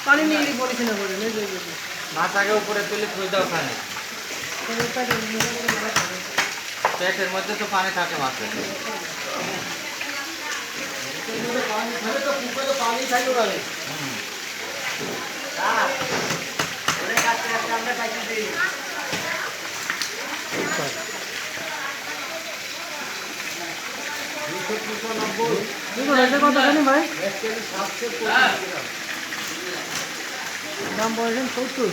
पानी नहीं पड़े মাছ আগে উপরে তুলে থই দাও পানি পেটের মধ্যে তো পানি থাকে মাছের भाई दाम বলেছেন 70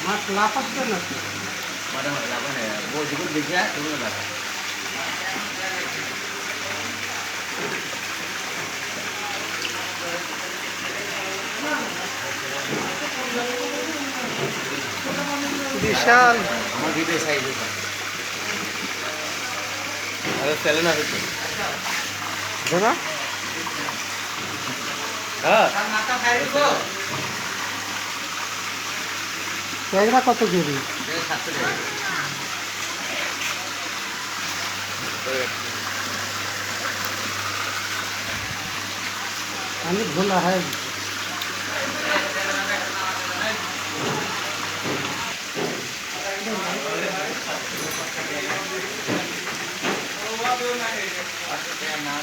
মাছ লাফাচ্ছে না মানে লাফানে বলছি দেখে তুমি না বিশাল আমার ভিডিও সাইজ আরে চলে না কিছু দাদা হ্যাঁ মাথা খাই দিব ট্যাগরা কত কেজি 700 টাকা আমি ভোলা है अच्छा ना